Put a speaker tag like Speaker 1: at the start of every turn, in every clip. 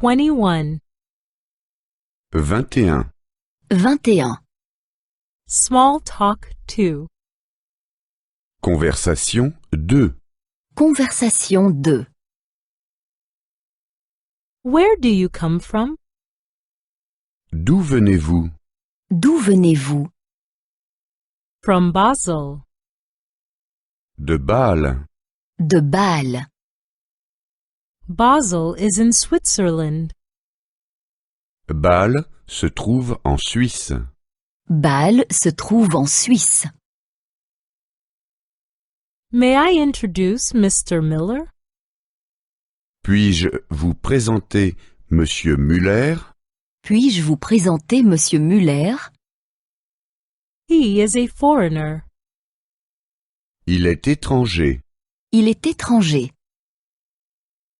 Speaker 1: 21.
Speaker 2: 21.
Speaker 3: 21.
Speaker 1: Small talk 2.
Speaker 2: Conversation 2.
Speaker 3: Conversation 2.
Speaker 1: Where do you come from?
Speaker 2: D'où venez-vous?
Speaker 3: D'où venez-vous?
Speaker 1: From Basel.
Speaker 2: De Bâle.
Speaker 3: De Bâle.
Speaker 1: Basel is in Switzerland.
Speaker 2: Bâle se trouve en Suisse.
Speaker 3: Bâle se trouve en Suisse.
Speaker 1: May I introduce Mr. Miller?
Speaker 2: Puis-je vous présenter Monsieur Müller?
Speaker 3: Puis-je vous présenter Monsieur Müller?
Speaker 1: He is a foreigner.
Speaker 2: Il est étranger.
Speaker 3: Il est étranger.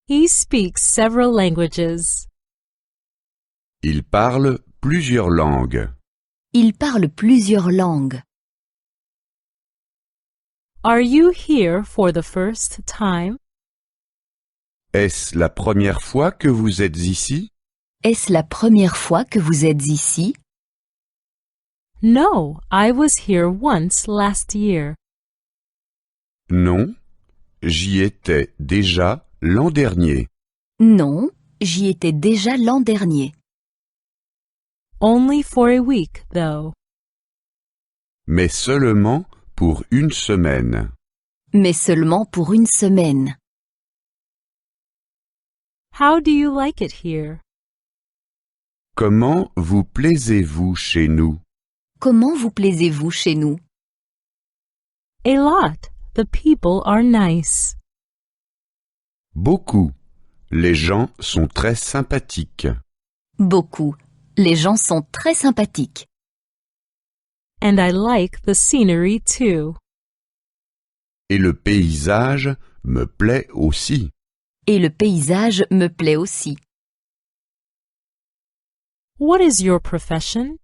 Speaker 1: He speaks several languages.
Speaker 2: Il parle plusieurs langues.
Speaker 3: Il parle plusieurs langues.
Speaker 1: Are you here for the first time?
Speaker 2: Est-ce la première fois que vous êtes ici?
Speaker 3: Est-ce la première fois que vous êtes ici?
Speaker 1: No, I was here once last year.
Speaker 2: Non, j'y étais déjà l'an dernier.
Speaker 3: Non, j'y étais déjà l'an dernier.
Speaker 1: Only for a week, though.
Speaker 2: Mais seulement pour une semaine.
Speaker 3: Mais seulement pour une semaine.
Speaker 1: How do you like it here?
Speaker 2: Comment vous plaisez-vous chez nous?
Speaker 3: Comment vous plaisez-vous chez nous?
Speaker 1: A lot. The people are nice.
Speaker 2: Beaucoup. Les gens sont très sympathiques.
Speaker 3: Beaucoup. Les gens sont très sympathiques.
Speaker 1: And I like the scenery too.
Speaker 2: Et le paysage me plaît aussi.
Speaker 3: Et le paysage me plaît aussi.
Speaker 1: What is your profession?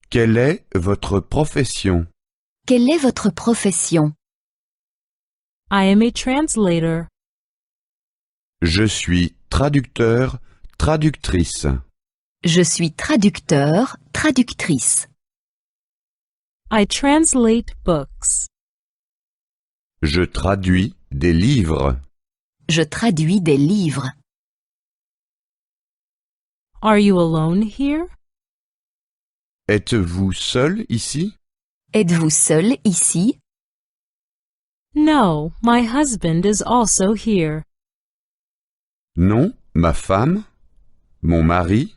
Speaker 2: Quelle est votre profession?
Speaker 3: Quelle est votre profession?
Speaker 1: I am a translator.
Speaker 2: Je suis traducteur, traductrice.
Speaker 3: Je suis traducteur, traductrice.
Speaker 1: I translate books.
Speaker 2: Je traduis des livres.
Speaker 3: Je traduis des livres.
Speaker 1: Are you alone here?
Speaker 2: Êtes-vous seul ici?
Speaker 3: Êtes-vous seul ici?
Speaker 1: No, my husband is also here.
Speaker 2: Non, ma femme, mon mari,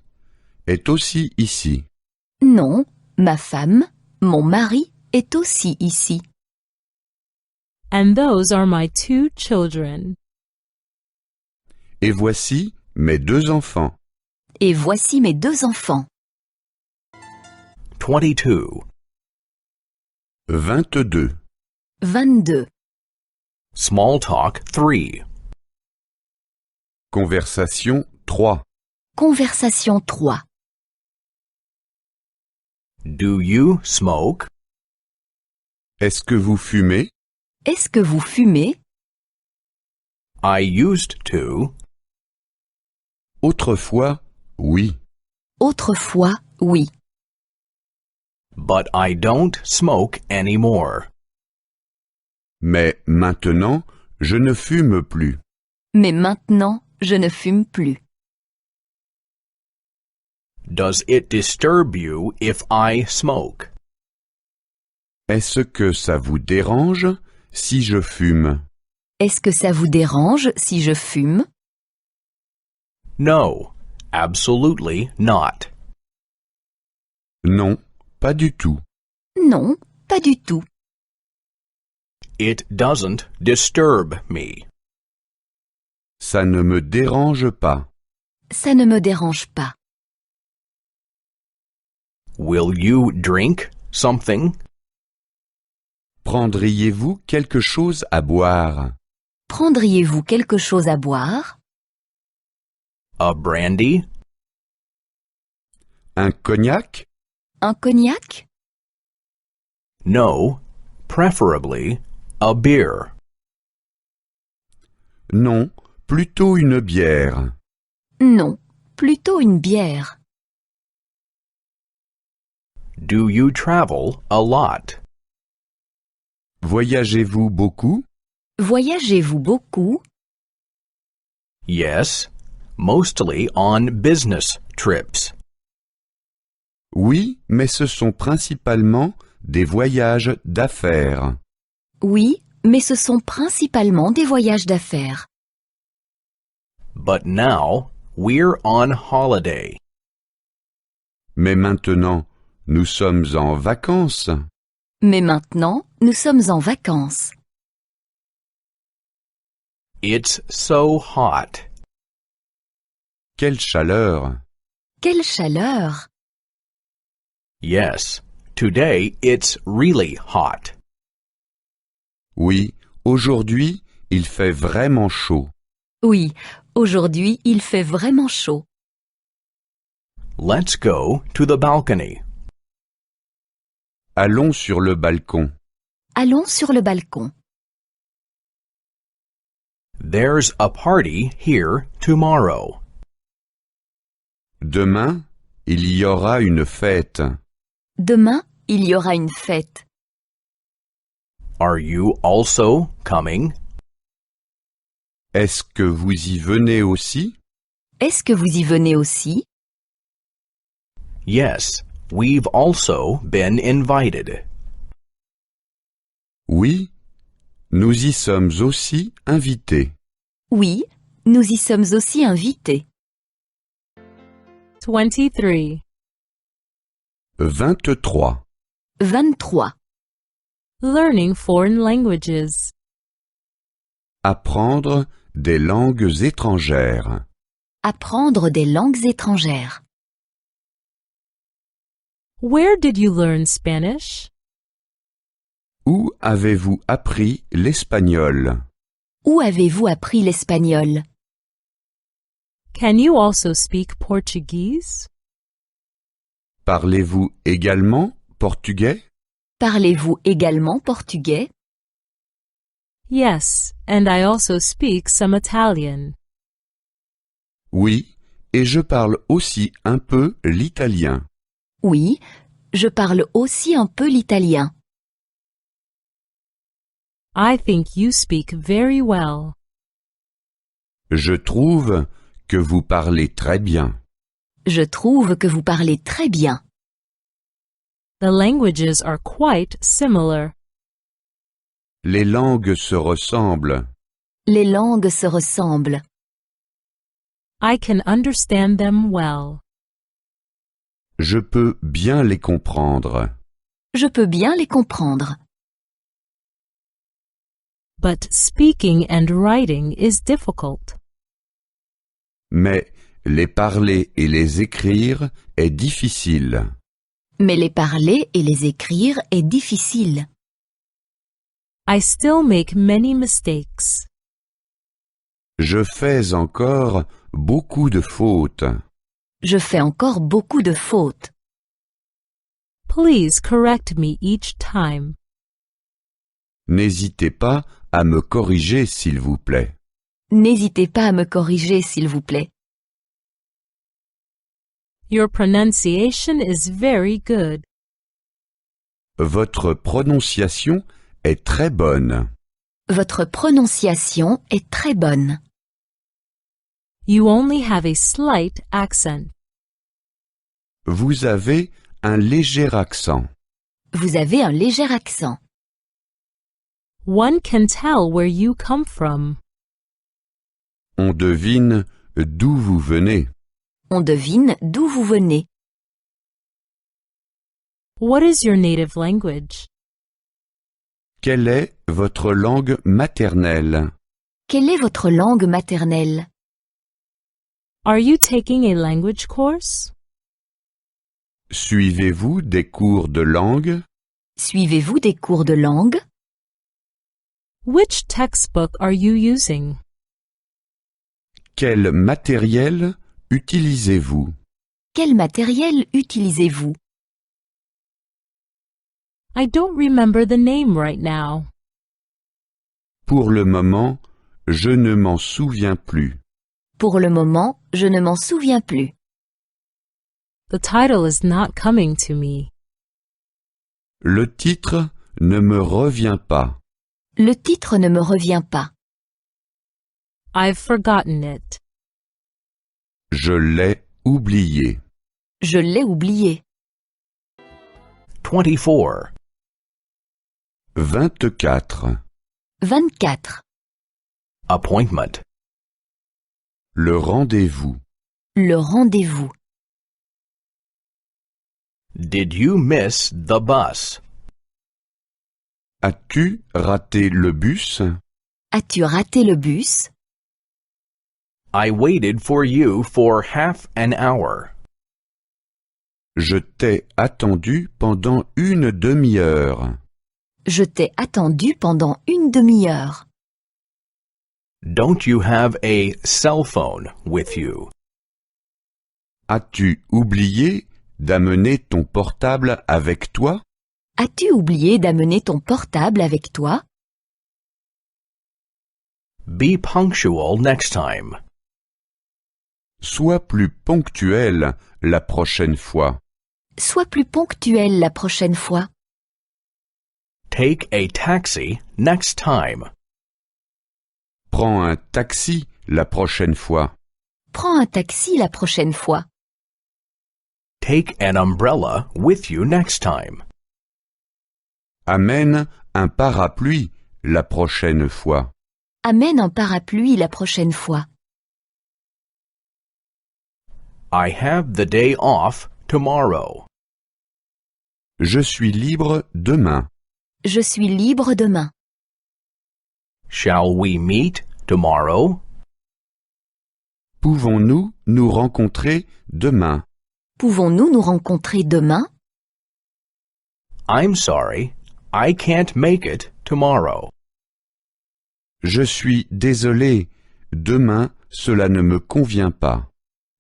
Speaker 2: est aussi ici.
Speaker 3: Non, ma femme, mon mari est aussi ici.
Speaker 1: And those are my 2 children.
Speaker 2: Et voici mes 2 enfants.
Speaker 3: Et voici mes 2 enfants.
Speaker 4: 22.
Speaker 2: 22.
Speaker 3: 22.
Speaker 4: Small talk 3.
Speaker 2: Conversation 3.
Speaker 3: Conversation 3.
Speaker 4: Do you smoke?
Speaker 2: Est-ce que vous fumez?
Speaker 3: Est-ce que vous fumez?
Speaker 4: I used to.
Speaker 2: Autrefois, oui.
Speaker 3: Autrefois, oui.
Speaker 4: But I don't smoke anymore.
Speaker 2: Mais maintenant, je ne fume plus.
Speaker 3: Mais maintenant, je ne fume plus.
Speaker 4: Does it disturb you if I smoke?
Speaker 2: Est-ce que ça vous dérange si je fume?
Speaker 3: Est-ce que ça vous dérange si je fume?
Speaker 4: No, absolutely not.
Speaker 2: Non, pas du tout.
Speaker 3: Non, pas du tout.
Speaker 4: It doesn't disturb me.
Speaker 2: Ça ne me dérange pas.
Speaker 3: Ça ne me dérange pas.
Speaker 4: Will you drink something?
Speaker 2: Prendriez-vous quelque chose à boire?
Speaker 3: Prendriez-vous quelque chose à boire?
Speaker 4: A brandy?
Speaker 2: Un cognac?
Speaker 3: Un cognac?
Speaker 4: No, preferably a beer.
Speaker 2: Non, plutôt une bière.
Speaker 3: Non, plutôt une bière.
Speaker 4: Do you travel a lot?
Speaker 2: Voyagez-vous beaucoup?
Speaker 3: Voyagez-vous beaucoup?
Speaker 4: Yes, mostly on business trips.
Speaker 2: Oui, mais ce sont principalement des voyages d'affaires.
Speaker 3: Oui, mais ce sont principalement des voyages d'affaires.
Speaker 4: But now, we're on holiday.
Speaker 2: Mais maintenant, nous sommes en vacances.
Speaker 3: Mais maintenant, nous sommes en vacances.
Speaker 4: It's so hot.
Speaker 2: Quelle chaleur!
Speaker 3: Quelle chaleur!
Speaker 4: Yes, today it's really hot.
Speaker 2: Oui, aujourd'hui, il fait vraiment chaud.
Speaker 3: Oui, aujourd'hui, il fait vraiment chaud.
Speaker 4: Let's go to the balcony.
Speaker 2: Allons sur le balcon.
Speaker 3: Allons sur le balcon.
Speaker 4: There's a party here tomorrow.
Speaker 2: Demain, il y aura une fête.
Speaker 3: Demain, il y aura une fête.
Speaker 4: Are you also coming?
Speaker 2: Est-ce que vous y venez aussi?
Speaker 3: Est-ce que vous y venez aussi?
Speaker 4: Yes, we've also been invited.
Speaker 2: Oui, nous y sommes aussi invités.
Speaker 3: Oui, nous y sommes aussi invités.
Speaker 1: 23.
Speaker 2: 23.
Speaker 3: 23.
Speaker 1: Learning foreign languages.
Speaker 2: Apprendre des langues étrangères.
Speaker 3: Apprendre des langues étrangères.
Speaker 1: Where did you learn Spanish?
Speaker 2: Où avez-vous appris l'espagnol?
Speaker 3: Où avez-vous appris l'espagnol?
Speaker 1: Can you also speak Portuguese?
Speaker 2: Parlez-vous également portugais?
Speaker 3: Parlez-vous également portugais?
Speaker 1: Yes, and I also speak some Italian.
Speaker 2: Oui, et je parle aussi un peu l'italien.
Speaker 3: Oui, je parle aussi un peu l'italien.
Speaker 1: I think you speak very well.
Speaker 2: Je trouve que vous parlez très bien.
Speaker 3: Je trouve que vous parlez très bien.
Speaker 1: The languages are quite similar.
Speaker 2: Les langues se ressemblent.
Speaker 3: Les langues se ressemblent.
Speaker 1: I can understand them well.
Speaker 2: Je peux bien les comprendre.
Speaker 3: Je peux bien les comprendre.
Speaker 1: But speaking and writing is difficult.
Speaker 2: Mais les parler et les écrire est difficile.
Speaker 3: Mais les parler et les écrire est difficile.
Speaker 1: I still make many mistakes.
Speaker 2: Je fais encore beaucoup de fautes.
Speaker 3: Je fais encore beaucoup de fautes.
Speaker 1: Please correct me each time.
Speaker 2: N'hésitez pas à me corriger, s'il vous plaît.
Speaker 3: N'hésitez pas à me corriger, s'il vous plaît.
Speaker 1: Your pronunciation is very good.
Speaker 2: Votre prononciation est très bonne.
Speaker 3: Votre prononciation est très bonne.
Speaker 1: You only have a slight accent.
Speaker 2: Vous avez un léger accent.
Speaker 3: Vous avez un léger accent.
Speaker 1: One can tell where you come from.
Speaker 2: On devine d'où vous venez.
Speaker 3: On devine d'où vous venez.
Speaker 1: What is your native language?
Speaker 2: Quelle est votre langue maternelle?
Speaker 3: Quelle est votre langue maternelle?
Speaker 1: Are you taking a language course?
Speaker 2: Suivez-vous des cours de langue?
Speaker 3: Suivez-vous des cours de langue?
Speaker 1: Which textbook are you using?
Speaker 2: Quel matériel utilisez-vous?
Speaker 3: Quel matériel utilisez-vous?
Speaker 1: I don't remember the name right now.
Speaker 2: Pour le moment, je ne m'en souviens plus.
Speaker 3: Pour le moment, je ne m'en souviens plus.
Speaker 1: The title is not coming to me.
Speaker 2: Le titre ne me revient pas.
Speaker 3: Le titre ne me revient pas.
Speaker 1: I've forgotten it.
Speaker 2: Je l'ai oublié.
Speaker 3: Je l'ai oublié.
Speaker 4: 24.
Speaker 2: 24.
Speaker 3: 24.
Speaker 4: Appointment.
Speaker 2: Le rendez-vous.
Speaker 3: Le rendez-vous.
Speaker 4: Did you miss the bus?
Speaker 2: As-tu raté le bus?
Speaker 3: As-tu raté le bus?
Speaker 4: I waited for you for half an hour.
Speaker 2: Je t'ai attendu pendant une demi-heure.
Speaker 3: Je t'ai attendu pendant une demi-heure.
Speaker 4: Don't you have a cell phone with you?
Speaker 2: As-tu oublié d'amener ton portable avec toi?
Speaker 3: As-tu oublié d'amener ton portable avec toi?
Speaker 4: Be punctual next time.
Speaker 2: Sois plus ponctuel la prochaine fois.
Speaker 3: Sois plus ponctuel la prochaine fois.
Speaker 4: Take a taxi next time.
Speaker 2: Prends un taxi la prochaine fois.
Speaker 3: Prends un taxi la prochaine fois.
Speaker 4: Take an umbrella with you next time.
Speaker 2: Amène un parapluie la prochaine fois.
Speaker 3: Amène un parapluie la prochaine fois.
Speaker 4: I have the day off tomorrow.
Speaker 2: Je suis libre demain.
Speaker 3: Je suis libre demain.
Speaker 4: Shall we meet tomorrow?
Speaker 2: Pouvons-nous nous rencontrer demain?
Speaker 3: Pouvons-nous nous rencontrer demain?
Speaker 4: I'm sorry, I can't make it tomorrow.
Speaker 2: Je suis désolé. Demain, cela ne me convient pas.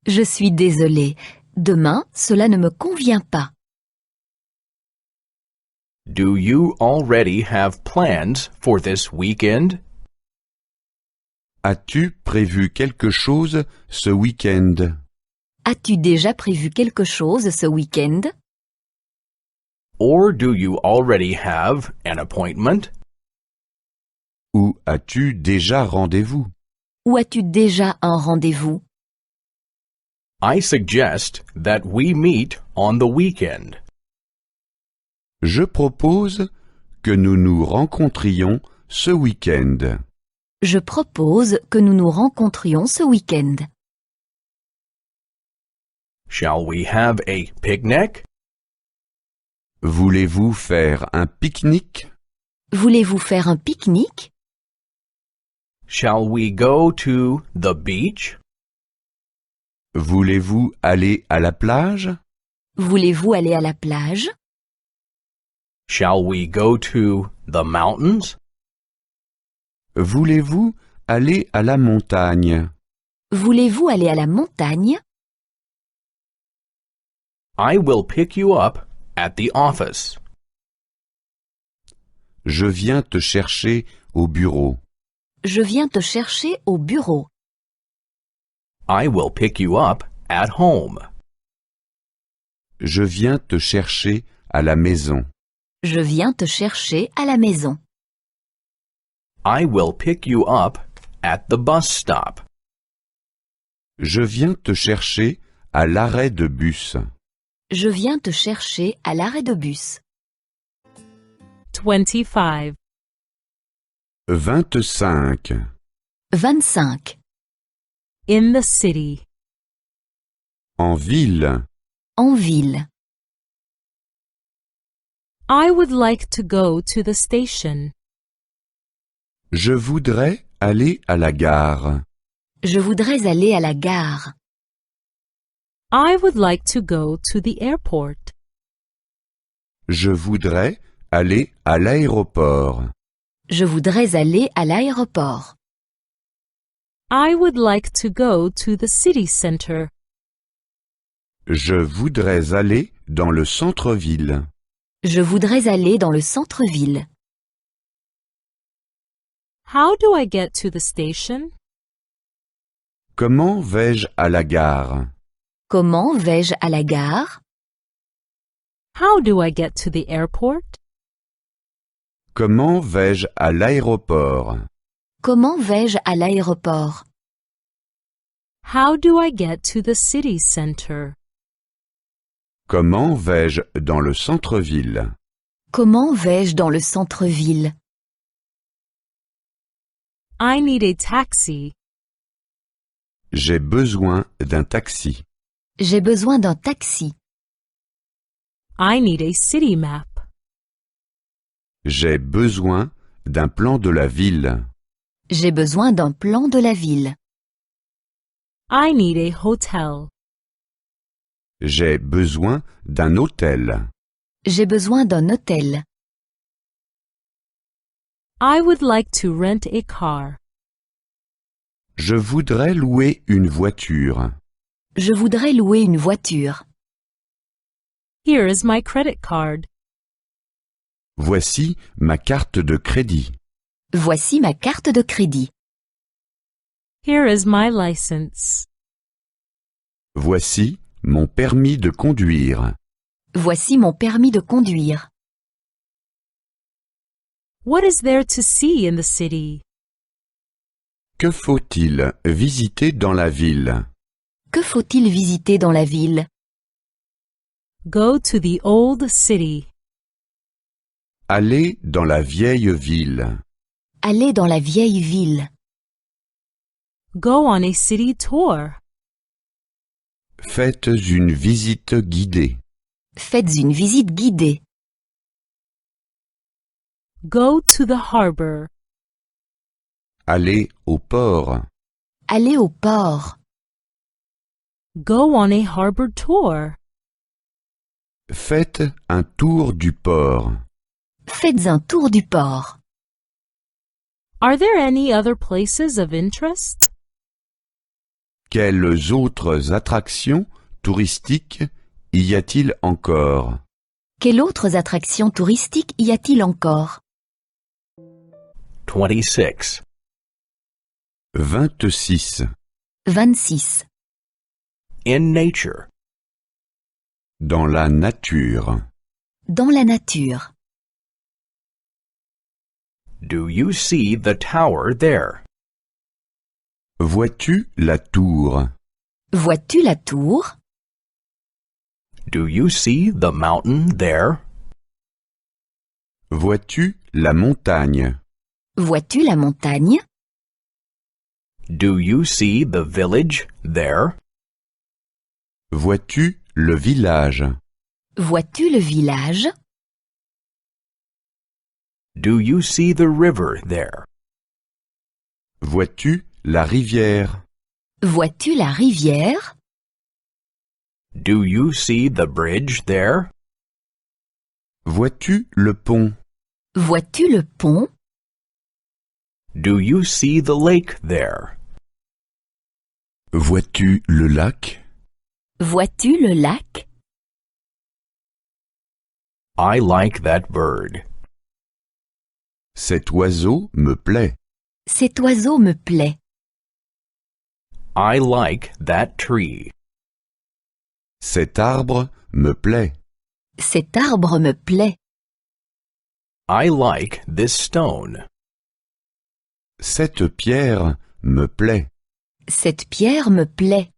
Speaker 3: Je suis désolé. Demain, cela ne me convient pas.
Speaker 4: Do you already have plans for this weekend?
Speaker 2: As-tu prévu quelque chose ce week-end?
Speaker 3: As-tu déjà prévu quelque chose ce week-end?
Speaker 4: Or do you already have an appointment?
Speaker 2: Ou as-tu déjà rendez-vous?
Speaker 3: Ou as-tu déjà un rendez-vous?
Speaker 4: I suggest that we meet on the weekend.
Speaker 2: Je propose que nous nous rencontrions ce week-end.
Speaker 3: Je propose que nous nous rencontrions ce week-end.
Speaker 4: Shall we have a picnic?
Speaker 2: Voulez-vous faire un pique-nique?
Speaker 3: Voulez-vous faire un pique-nique?
Speaker 4: Shall we go to the beach?
Speaker 2: Voulez-vous aller à la plage?
Speaker 3: Voulez-vous aller à la plage?
Speaker 4: Shall we go to the mountains?
Speaker 2: Voulez-vous aller à la montagne?
Speaker 3: Voulez-vous aller à la montagne?
Speaker 4: I will pick you up at the office.
Speaker 2: Je viens te chercher au bureau.
Speaker 3: Je viens te chercher au bureau.
Speaker 4: I will pick you up at home.
Speaker 2: Je viens te chercher à la maison.
Speaker 3: Je viens te chercher à la maison.
Speaker 4: I will pick you up at the bus stop.
Speaker 2: Je viens te chercher à l'arrêt de bus.
Speaker 3: Je viens te chercher à l'arrêt de bus.
Speaker 1: 25.
Speaker 2: 25.
Speaker 3: 25.
Speaker 1: In the city.
Speaker 2: En ville.
Speaker 3: En ville.
Speaker 1: I would like to go to the station.
Speaker 2: Je voudrais aller à la gare.
Speaker 3: Je voudrais aller à la gare.
Speaker 1: I would like to go to the airport.
Speaker 2: Je voudrais aller à l'aéroport.
Speaker 3: Je voudrais aller à l'aéroport.
Speaker 1: I would like to go to the city center.
Speaker 2: Je voudrais aller dans le centre-ville.
Speaker 3: Je voudrais aller dans le centre-ville.
Speaker 1: How do I get to the station?
Speaker 2: Comment vais-je à la gare?
Speaker 3: Comment vais-je à la gare?
Speaker 1: How do I get to the airport?
Speaker 2: Comment vais-je à l'aéroport?
Speaker 3: Comment vais-je à l'aéroport?
Speaker 1: How do I get to the city center?
Speaker 2: Comment vais-je dans le centre-ville?
Speaker 3: Comment vais-je dans le centre-ville?
Speaker 1: I need a taxi.
Speaker 2: J'ai besoin d'un taxi.
Speaker 3: J'ai besoin d'un taxi.
Speaker 1: I need a city map.
Speaker 2: J'ai besoin d'un plan de la ville.
Speaker 3: J'ai besoin d'un plan de la ville.
Speaker 1: I need a hotel.
Speaker 2: J'ai besoin d'un hôtel.
Speaker 3: J'ai besoin d'un hôtel.
Speaker 1: I would like to rent a car.
Speaker 2: Je voudrais louer une voiture.
Speaker 3: Je voudrais louer une voiture.
Speaker 1: Here is my credit card.
Speaker 2: Voici ma carte de crédit.
Speaker 3: Voici ma carte de crédit.
Speaker 1: Here is my license.
Speaker 2: Voici mon permis de conduire.
Speaker 3: Voici mon permis de conduire.
Speaker 1: What is there to see in the city?
Speaker 2: Que faut-il visiter dans la ville?
Speaker 3: Que faut-il visiter dans la ville?
Speaker 1: Go to the old city.
Speaker 2: Aller dans la vieille ville.
Speaker 3: Aller dans la vieille ville.
Speaker 1: Go on a city tour.
Speaker 2: Faites une visite guidée.
Speaker 3: Faites une visite guidée.
Speaker 1: Go to the harbor.
Speaker 2: Aller au port.
Speaker 3: Aller au port.
Speaker 1: Go on a harbor tour.
Speaker 2: Faites un tour du port.
Speaker 3: Faites un tour du port.
Speaker 1: Are there any other places of interest?
Speaker 2: Quelles autres attractions touristiques y a-t-il encore?
Speaker 3: Quelles autres attractions touristiques y a-t-il encore?
Speaker 4: 26.
Speaker 2: 26.
Speaker 3: 26.
Speaker 4: In nature.
Speaker 2: Dans la nature.
Speaker 3: Dans la nature.
Speaker 4: Do you see the tower there?
Speaker 2: Vois-tu la tour?
Speaker 3: Vois-tu la tour?
Speaker 4: Do you see the mountain there?
Speaker 2: Vois-tu la montagne?
Speaker 3: Vois-tu la montagne?
Speaker 4: Do you see the village there?
Speaker 2: Vois-tu le village?
Speaker 3: Vois-tu le village?
Speaker 4: Do you see the river there?
Speaker 2: Vois-tu la rivière?
Speaker 3: Vois-tu la rivière?
Speaker 4: Do you see the bridge there?
Speaker 2: Vois-tu le pont?
Speaker 3: Vois-tu le pont?
Speaker 4: Do you see the lake there?
Speaker 2: Vois-tu le lac?
Speaker 3: Vois-tu le lac?
Speaker 4: I like that bird.
Speaker 2: Cet oiseau me plaît.
Speaker 3: Cet oiseau me plaît.
Speaker 4: I like that tree.
Speaker 2: Cet arbre me plaît.
Speaker 3: Cet arbre me plaît.
Speaker 4: I like this stone.
Speaker 2: Cette pierre me plaît.
Speaker 3: Cette pierre me plaît.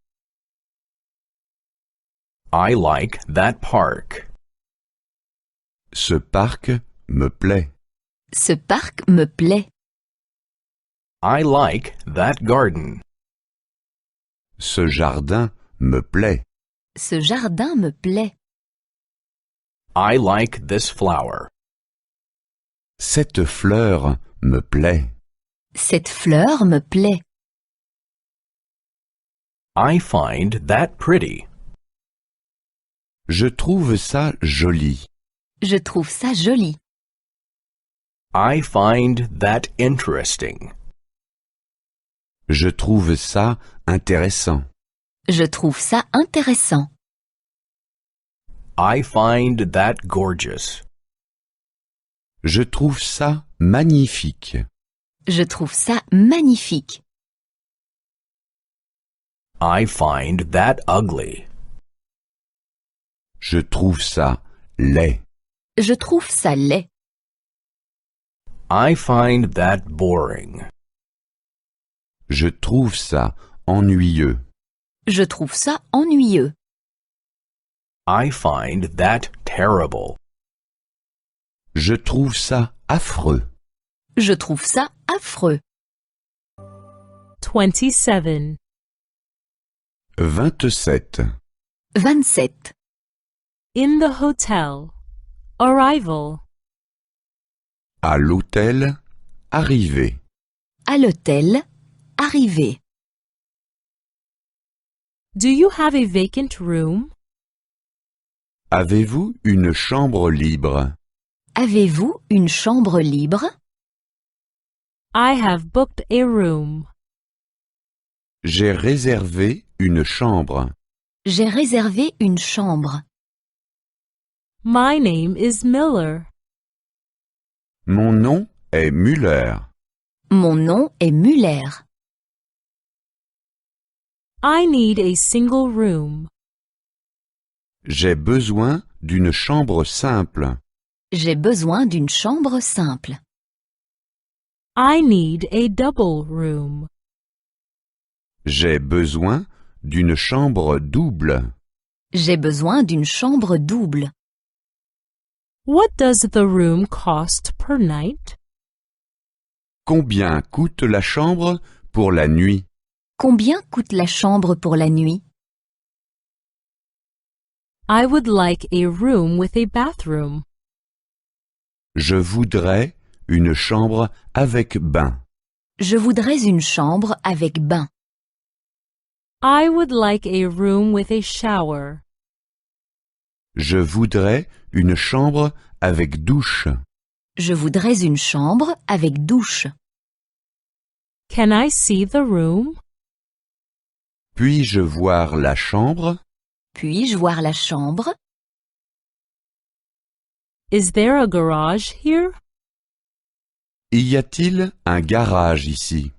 Speaker 4: I like that park.
Speaker 2: Ce parc me plaît.
Speaker 3: Ce parc me plaît.
Speaker 4: I like that garden.
Speaker 2: Ce jardin me plaît.
Speaker 3: Ce jardin me plaît.
Speaker 4: I like this flower.
Speaker 2: Cette fleur me plaît.
Speaker 3: Cette fleur me plaît.
Speaker 4: I find that pretty.
Speaker 2: Je trouve ça joli.
Speaker 3: Je trouve ça joli.
Speaker 4: I find that interesting.
Speaker 2: Je trouve ça intéressant.
Speaker 3: Je trouve ça intéressant.
Speaker 4: I find that gorgeous.
Speaker 2: Je trouve ça magnifique.
Speaker 3: Je trouve ça magnifique.
Speaker 4: I find that ugly.
Speaker 2: Je trouve ça laid.
Speaker 3: Je trouve ça laid.
Speaker 4: I find that boring.
Speaker 2: Je trouve ça ennuyeux.
Speaker 3: Je trouve ça ennuyeux.
Speaker 4: I find that terrible.
Speaker 2: Je trouve ça affreux.
Speaker 3: Je trouve ça affreux.
Speaker 1: 27.
Speaker 2: 27.
Speaker 3: 27.
Speaker 1: In the hotel. Arrival.
Speaker 2: À l'hôtel, arrivé.
Speaker 3: À l'hôtel, arrivé.
Speaker 1: Do you have a vacant room?
Speaker 2: Avez-vous une chambre libre?
Speaker 3: Avez-vous une chambre libre?
Speaker 1: I have booked a room.
Speaker 2: J'ai réservé une chambre.
Speaker 3: J'ai réservé une chambre.
Speaker 1: My name is Miller.
Speaker 2: Mon nom est Müller.
Speaker 3: Mon nom est Muller.
Speaker 1: I need a single room.
Speaker 2: J'ai besoin d'une chambre simple.
Speaker 3: J'ai besoin d'une chambre simple.
Speaker 1: I need a double room.
Speaker 2: J'ai besoin d'une chambre double.
Speaker 3: J'ai besoin d'une chambre double.
Speaker 1: What does the room cost per night?
Speaker 2: Combien coûte la chambre pour la nuit?
Speaker 3: Combien coûte la chambre pour la nuit?
Speaker 1: I would like a room with a bathroom.
Speaker 2: Je voudrais une chambre avec bain.
Speaker 3: Je voudrais une chambre avec bain.
Speaker 1: I would like a room with a shower.
Speaker 2: Je voudrais une chambre avec douche.
Speaker 3: Je voudrais une chambre avec douche.
Speaker 1: Can I see the room?
Speaker 2: Puis-je voir la chambre?
Speaker 3: Puis-je voir la chambre?
Speaker 1: Is there a garage here?
Speaker 2: Y a-t-il un garage ici?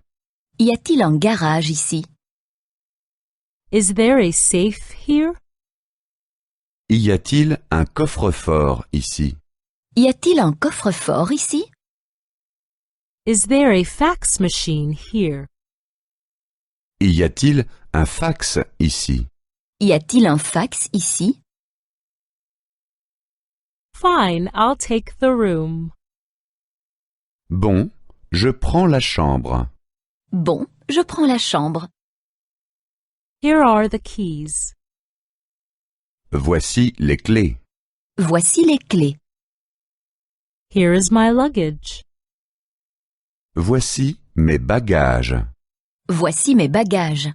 Speaker 3: Y a-t-il un garage ici?
Speaker 1: Is there a safe here?
Speaker 2: Y a-t-il un coffre-fort ici?
Speaker 3: Y a-t-il un coffre-fort ici?
Speaker 1: Is there a fax machine here?
Speaker 2: Y a-t-il un fax ici?
Speaker 3: Y a-t-il un fax ici?
Speaker 1: Fine, I'll take the room.
Speaker 2: Bon, je prends la chambre.
Speaker 3: Bon, je prends la chambre.
Speaker 1: Here are the keys.
Speaker 2: Voici les clés.
Speaker 3: Voici les clés.
Speaker 1: Here is my luggage.
Speaker 2: Voici mes bagages.
Speaker 3: Voici mes bagages.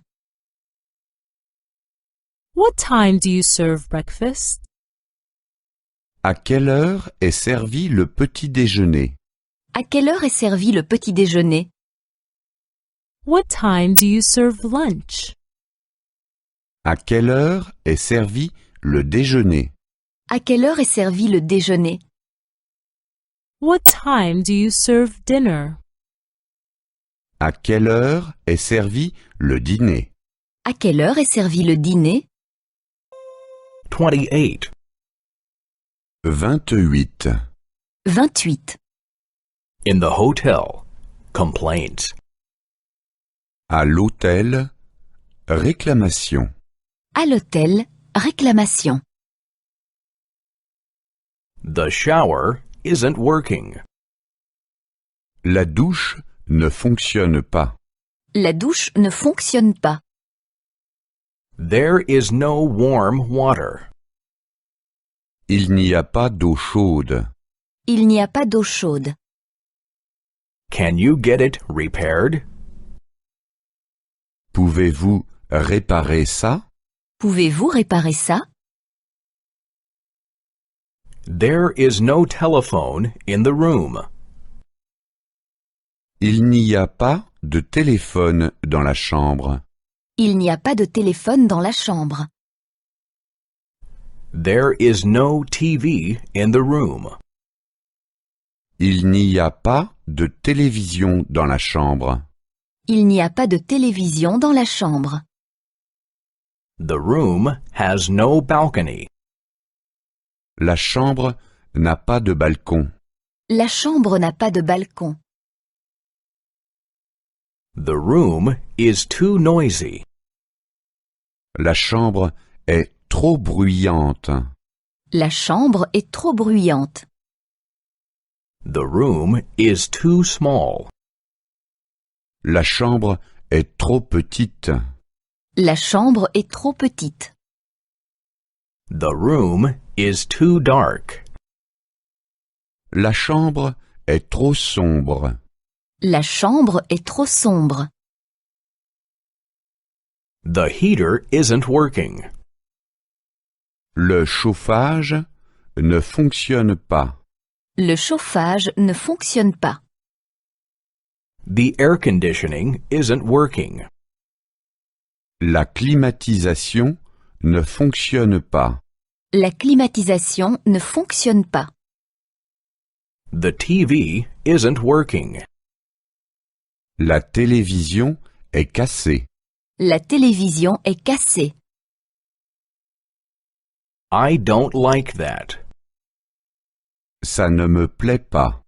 Speaker 1: What time do you serve breakfast?
Speaker 2: À quelle heure est servi le petit déjeuner?
Speaker 3: À quelle heure est servi le petit déjeuner?
Speaker 1: What time do you serve lunch?
Speaker 2: À quelle heure est servi le déjeuner?
Speaker 3: À quelle heure est servi le déjeuner?
Speaker 1: What time do you serve dinner?
Speaker 2: À quelle heure est servi le dîner?
Speaker 3: À quelle heure est servi le dîner?
Speaker 4: 28.
Speaker 2: 28.
Speaker 3: 28.
Speaker 4: In the hotel. Complaints.
Speaker 2: À l'hôtel, réclamation.
Speaker 3: À l'hôtel, réclamation.
Speaker 4: The shower isn't working.
Speaker 2: La douche ne fonctionne pas.
Speaker 3: La douche ne fonctionne pas.
Speaker 4: There is no warm water.
Speaker 2: Il n'y a pas d'eau chaude.
Speaker 3: Il n'y a pas d'eau chaude.
Speaker 4: Can you get it repaired?
Speaker 2: Pouvez-vous réparer ça?
Speaker 3: Pouvez-vous réparer ça?
Speaker 4: There is no telephone in the room.
Speaker 2: Il n'y a pas de téléphone dans la chambre.
Speaker 3: Il n'y a pas de téléphone dans la chambre.
Speaker 4: There is no TV in the room.
Speaker 2: Il n'y a pas de télévision dans la chambre.
Speaker 3: Il n'y a pas de télévision dans la chambre.
Speaker 4: The room has no balcony.
Speaker 2: La chambre n'a pas de balcon.
Speaker 3: La chambre n'a pas de balcon.
Speaker 4: The room is too noisy.
Speaker 2: La chambre est trop bruyante.
Speaker 3: La chambre est trop bruyante.
Speaker 4: The room is too small.
Speaker 2: La chambre est trop petite.
Speaker 3: La chambre est trop petite.
Speaker 4: The room is too dark.
Speaker 2: La chambre est trop sombre.
Speaker 3: La chambre est trop sombre.
Speaker 4: The heater isn't working.
Speaker 2: Le chauffage ne fonctionne pas.
Speaker 3: Le chauffage ne fonctionne pas.
Speaker 4: The air conditioning isn't working.
Speaker 2: La climatisation ne fonctionne pas.
Speaker 3: La climatisation ne fonctionne pas.
Speaker 4: The TV isn't working.
Speaker 2: La télévision est cassée.
Speaker 3: La télévision est cassée.
Speaker 4: I don't like that.
Speaker 2: Ça ne me plaît pas.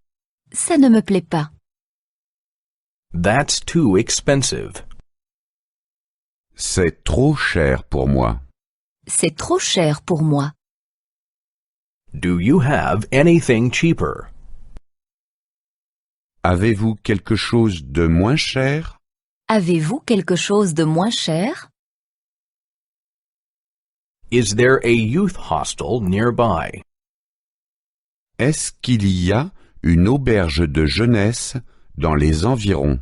Speaker 3: Ça ne me plaît pas.
Speaker 4: That's too expensive.
Speaker 2: C'est trop cher pour moi.
Speaker 3: C'est trop cher pour moi.
Speaker 4: Do you have anything cheaper?
Speaker 2: Avez-vous quelque chose de moins cher?
Speaker 3: Avez-vous quelque chose de moins cher?
Speaker 4: Is there a youth hostel nearby?
Speaker 2: Est-ce qu'il y a une auberge de jeunesse dans les environs?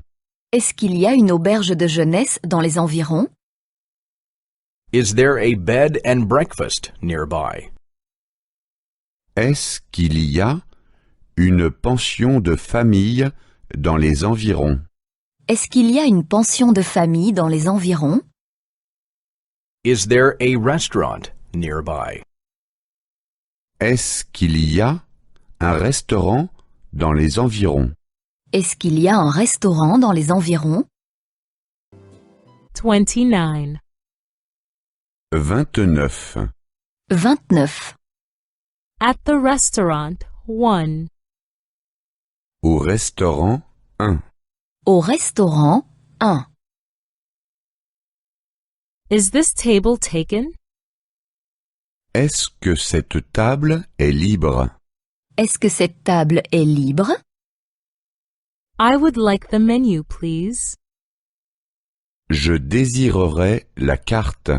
Speaker 3: Est-ce qu'il y a une auberge de jeunesse dans les environs?
Speaker 4: Is there a bed and breakfast nearby?
Speaker 2: Est-ce qu'il y a une pension de famille dans les environs?
Speaker 3: Est-ce qu'il y a une pension de famille dans les environs?
Speaker 4: Is there a restaurant nearby?
Speaker 2: Est-ce qu'il y a un restaurant dans les environs?
Speaker 3: Est-ce qu'il y a un restaurant dans les environs?
Speaker 1: 29.
Speaker 2: 29.
Speaker 3: 29.
Speaker 1: At the restaurant, 1.
Speaker 2: Au restaurant, 1.
Speaker 3: Au restaurant, 1.
Speaker 1: Is this table taken?
Speaker 2: Est-ce que cette table est libre?
Speaker 3: Est-ce que cette table est libre?
Speaker 1: I would like the menu, please.
Speaker 2: Je désirerais la carte.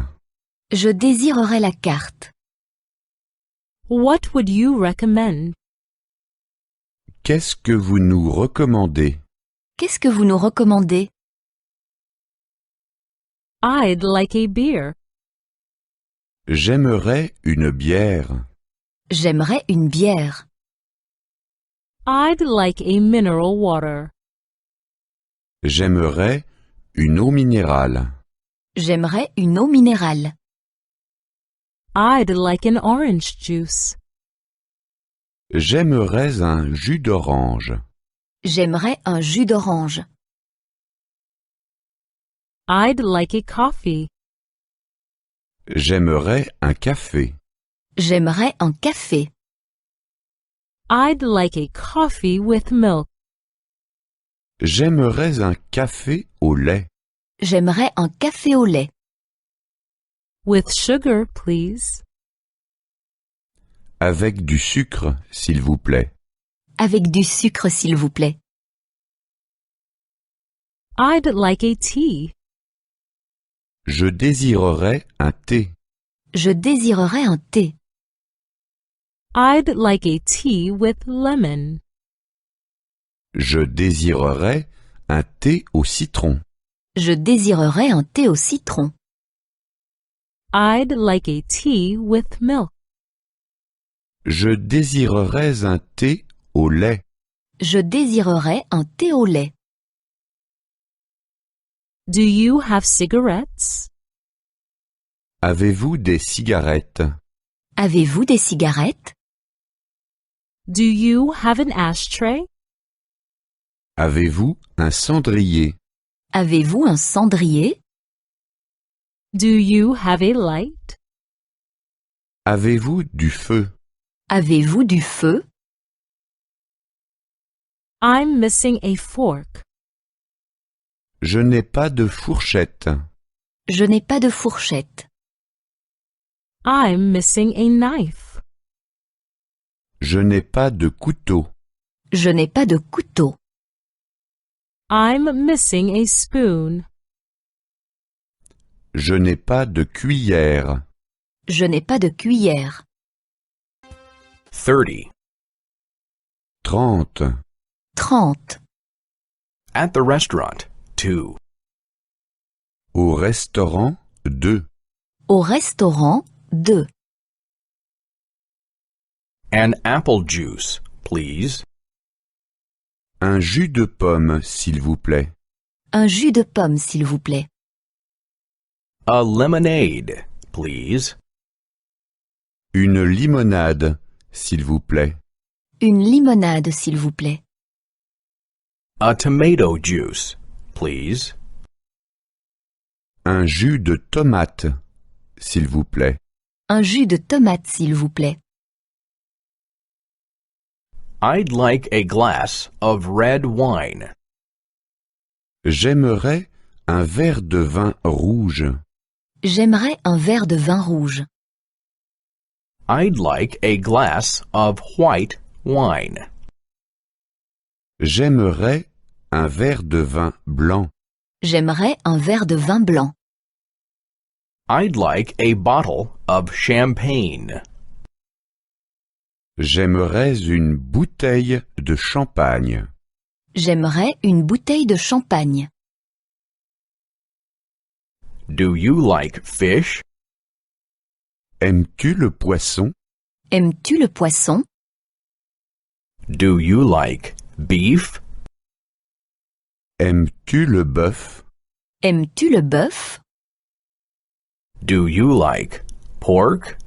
Speaker 3: Je désirerais la carte.
Speaker 1: What would you recommend?
Speaker 2: Qu'est-ce que vous nous recommandez?
Speaker 3: Qu'est-ce que vous nous recommandez?
Speaker 1: I'd like a beer.
Speaker 2: J'aimerais une bière.
Speaker 3: J'aimerais une bière.
Speaker 1: I'd like a mineral water.
Speaker 2: J'aimerais une eau minérale.
Speaker 3: J'aimerais une eau minérale.
Speaker 1: I'd like an orange juice.
Speaker 2: J'aimerais un jus d'orange.
Speaker 3: J'aimerais un jus d'orange.
Speaker 1: I'd like a coffee.
Speaker 2: J'aimerais un café.
Speaker 3: J'aimerais un café.
Speaker 1: I'd like a coffee with milk.
Speaker 2: J'aimerais un café au lait.
Speaker 3: J'aimerais un café au lait.
Speaker 1: With sugar, please.
Speaker 2: Avec du sucre, s'il vous plaît.
Speaker 3: Avec du sucre, s'il vous plaît.
Speaker 1: I'd like a tea.
Speaker 2: Je désirerais un thé.
Speaker 3: Je désirerais un thé.
Speaker 1: I'd like a tea with lemon.
Speaker 2: Je désirerais un thé au citron.
Speaker 3: Je désirerais un thé au citron.
Speaker 1: I'd like a tea with milk.
Speaker 2: Je désirerais un thé au lait.
Speaker 3: Je désirerais un thé au lait.
Speaker 1: Do you have cigarettes?
Speaker 2: Avez-vous des cigarettes?
Speaker 3: Avez-vous des cigarettes?
Speaker 1: Do you have an ashtray?
Speaker 2: Avez-vous un cendrier?
Speaker 3: Avez-vous un cendrier?
Speaker 1: Do you have a light?
Speaker 2: Avez-vous du feu?
Speaker 3: Avez-vous du feu?
Speaker 1: I'm missing a fork.
Speaker 2: Je n'ai pas de fourchette.
Speaker 3: Je n'ai pas de fourchette.
Speaker 1: I'm missing a knife.
Speaker 2: Je n'ai pas de couteau.
Speaker 3: Je n'ai pas de couteau.
Speaker 1: I'm missing a spoon.
Speaker 2: Je n'ai pas de cuillère.
Speaker 3: Je n'ai pas de cuillère.
Speaker 4: 30.
Speaker 2: 30.
Speaker 3: 30.
Speaker 4: At the restaurant. 2.
Speaker 2: Au restaurant, 2.
Speaker 3: Au restaurant, 2.
Speaker 4: An apple juice, please.
Speaker 2: Un jus de pomme, s'il vous plaît.
Speaker 3: Un jus de pomme, s'il vous plaît.
Speaker 4: A lemonade, please.
Speaker 2: Une limonade, s'il vous plaît.
Speaker 3: Une limonade, s'il vous plaît.
Speaker 4: A tomato juice, please.
Speaker 2: Un jus de tomate, s'il vous plaît.
Speaker 3: Un jus de tomate, s'il vous plaît.
Speaker 4: I'd like a glass of red wine.
Speaker 2: J'aimerais un verre de vin rouge.
Speaker 3: J'aimerais un verre de vin rouge.
Speaker 4: I'd like a glass of white wine.
Speaker 2: J'aimerais un verre de vin blanc.
Speaker 3: J'aimerais un verre de vin blanc.
Speaker 4: I'd like a bottle of champagne.
Speaker 2: J'aimerais une bouteille de champagne.
Speaker 3: J'aimerais une bouteille de champagne.
Speaker 4: Do you like fish?
Speaker 2: Aimes-tu le poisson?
Speaker 3: Aimes-tu le poisson?
Speaker 4: Do you like beef?
Speaker 2: Aimes-tu le bœuf?
Speaker 3: Aimes-tu le bœuf?
Speaker 4: Do you like pork?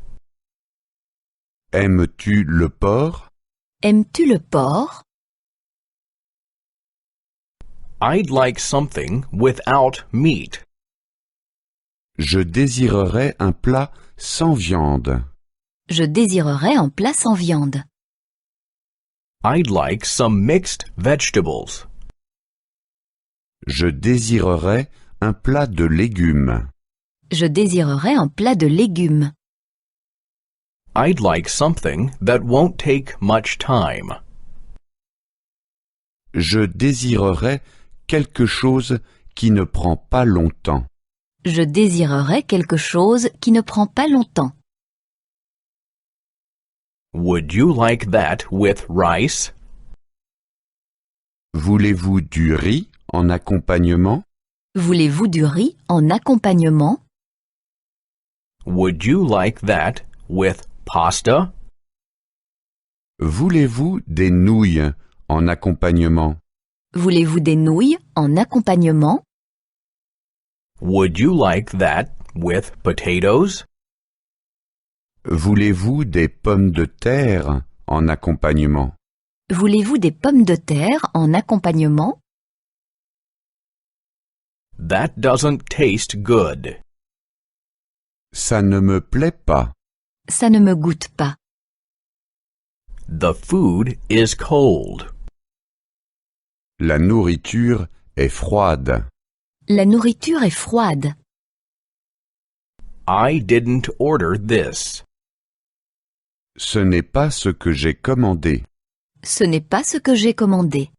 Speaker 2: Aimes-tu le porc?
Speaker 3: Aimes-tu le porc?
Speaker 4: I'd like something without meat.
Speaker 2: Je désirerais un plat sans viande.
Speaker 3: Je désirerais un plat sans viande.
Speaker 4: I'd like some mixed vegetables.
Speaker 2: Je désirerais un plat de légumes.
Speaker 3: Je désirerais un plat de légumes.
Speaker 4: I'd like something that won't take much time.
Speaker 2: Je désirerais quelque chose qui ne prend pas longtemps.
Speaker 3: Je désirerais quelque chose qui ne prend pas longtemps.
Speaker 4: Would you like that with rice?
Speaker 2: Voulez-vous du riz en accompagnement?
Speaker 3: Voulez-vous du riz en accompagnement?
Speaker 4: Would you like that with pasta?
Speaker 2: Voulez-vous des nouilles en accompagnement?
Speaker 3: Voulez-vous des nouilles en accompagnement?
Speaker 4: Would you like that with potatoes?
Speaker 2: Voulez-vous des pommes de terre en accompagnement?
Speaker 3: Voulez-vous des pommes de terre en accompagnement?
Speaker 4: That doesn't taste good.
Speaker 2: Ça ne me plaît pas.
Speaker 3: Ça ne me goûte pas.
Speaker 4: The food is cold.
Speaker 2: La nourriture est froide.
Speaker 3: La nourriture est froide.
Speaker 4: I didn't order this.
Speaker 2: Ce n'est pas ce que j'ai commandé.
Speaker 3: Ce n'est pas ce que j'ai commandé.